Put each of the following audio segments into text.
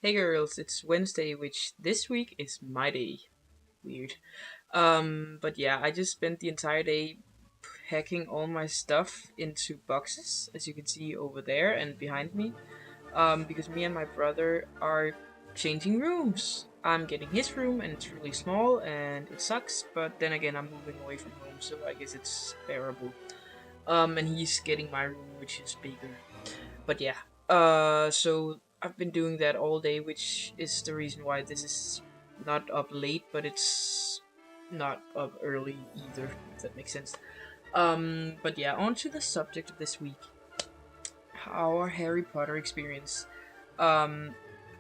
Hey girls, it's Wednesday, which this week is my day. Weird. But yeah, I just spent the entire day packing all my stuff into boxes, as you can see over there and behind me. Because me and my brother are changing rooms. I'm getting his room, and it's really small, and it sucks. But then again, I'm moving away from home, so I guess it's bearable. And he's getting my room, which is bigger. But yeah, so I've been doing that all day, which is the reason why this is not up late, but it's not up early either, if that makes sense. But yeah, on to the subject of this week, our Harry Potter experience. Um,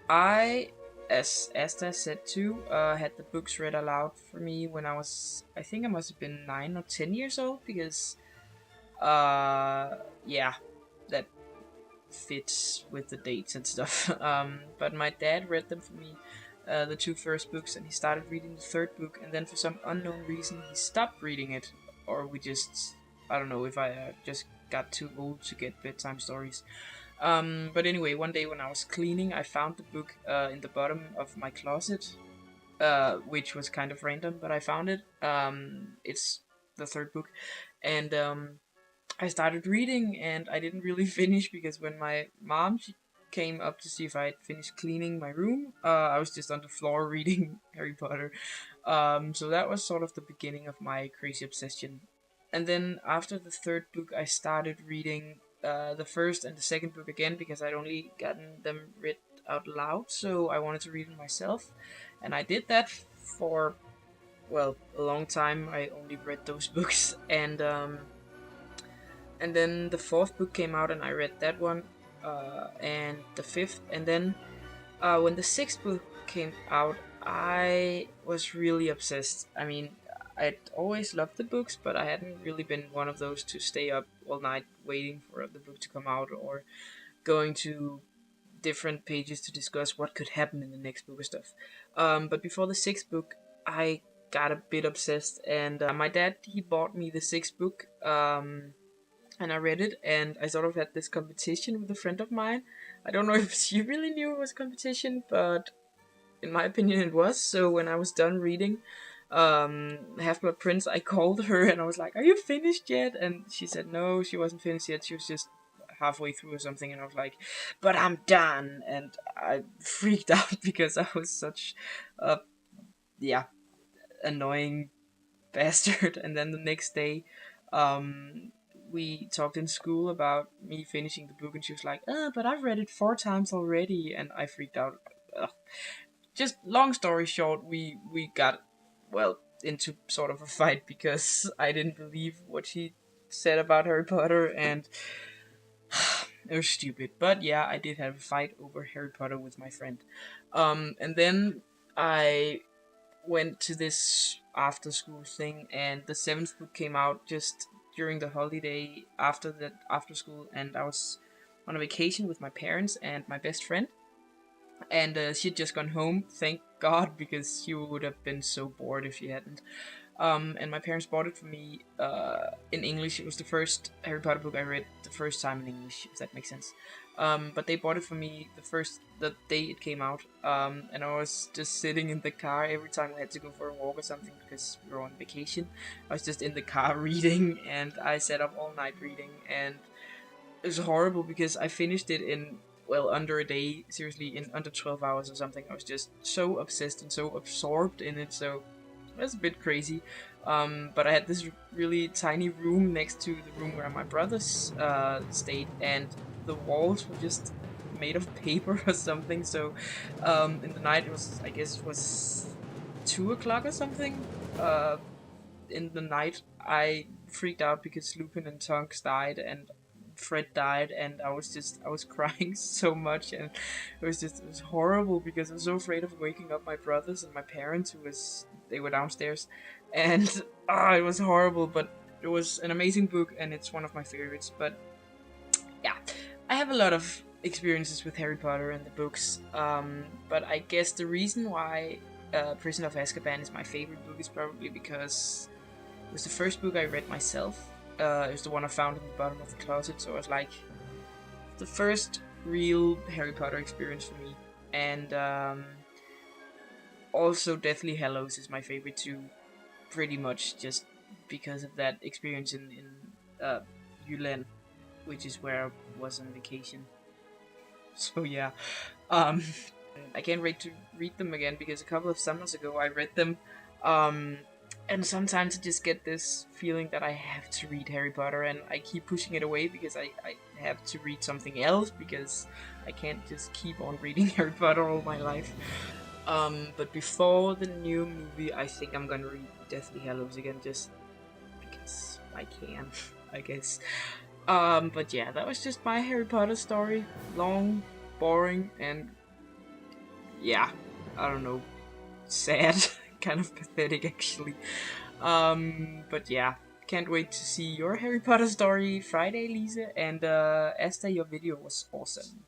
I, as Asta said too, had the books read aloud for me when I think I must have been 9 or 10 years old, because, yeah, that fits with the dates and stuff. But my dad read them for me, the two first books, and he started reading the third book, and then for some unknown reason he stopped reading it, or we just, I don't know if I just got too old to get bedtime stories. But anyway, one day when I was cleaning, I found the book in the bottom of my closet, which was kind of random, but I found it. It's the third book, and I started reading, and I didn't really finish because when my mom she came up to see if I had finished cleaning my room, I was just on the floor reading Harry Potter. So that was sort of the beginning of my crazy obsession. And then after the third book, I started reading the first and the second book again because I'd only gotten them read out loud, so I wanted to read them myself, and I did that for a long time. I only read those books, and then the fourth book came out, and I read that one, and the fifth, and then when the sixth book came out, I was really obsessed. I mean, I'd always loved the books, but I hadn't really been one of those to stay up all night waiting for the book to come out, or going to different pages to discuss what could happen in the next book or stuff. But before the sixth book, I got a bit obsessed, and my dad he bought me the sixth book. And I read it, and I sort of had this competition with a friend of mine. I don't know if she really knew it was a competition, but in my opinion, it was. So when I was done reading Half Blood Prince, I called her and I was like, "Are you finished yet?" And she said no, she wasn't finished yet. She was just halfway through or something, and I was like, "But I'm done," and I freaked out because I was such a yeah annoying bastard. And then the next day, um, we talked in school about me finishing the book, and she was like, but I've read it 4 times already," and I freaked out. Ugh. Just long story short, we got into sort of a fight because I didn't believe what she said about Harry Potter, and it was stupid. But yeah, I did have a fight over Harry Potter with my friend. And then I went to this after school thing, and the seventh book came out just during the holiday after that after school, and I was on a vacation with my parents and my best friend, and she'd just gone home, thank God, because she would have been so bored if she hadn't. And my parents bought it for me in English. It was the first Harry Potter book I read the first time in English, if that makes sense. But they bought it for me the day it came out. And I was just sitting in the car every time we had to go for a walk or something because we were on vacation. I was just in the car reading, and I sat up all night reading, and it was horrible because I finished it in under a day, seriously, in under 12 hours or something. I was just so obsessed and so absorbed in it, so it was a bit crazy. But I had this really tiny room next to the room where my brothers stayed, and the walls were just made of paper or something. So in the night, I guess it was 2 o'clock or something. In the night, I freaked out because Lupin and Tonks died, and Fred died, and I was crying so much, and it was horrible because I was so afraid of waking up my brothers and my parents, they were downstairs, and it was horrible. But it was an amazing book, and it's one of my favorites. But yeah, I have a lot of experiences with Harry Potter and the books, but I guess the reason why Prison of Azkaban is my favorite book is probably because it was the first book I read myself. It was the one I found in the bottom of the closet, so it was like the first real Harry Potter experience for me. and also Deathly Hallows is my favorite too, pretty much just because of that experience in Yulen, which is where I was on vacation. So yeah, um, I can't wait to read them again because a couple of summers ago I read them, um, and sometimes I just get this feeling that I have to read Harry Potter, and I keep pushing it away because I have to read something else because I can't just keep on reading Harry Potter all my life. But before the new movie, I think I'm gonna read Deathly Hallows again just because I can, I guess. But yeah, that was just my Harry Potter story. Long, boring, and yeah, I don't know, sad, kind of pathetic actually. But yeah, can't wait to see your Harry Potter story Friday, Lisa. And Esther, your video was awesome.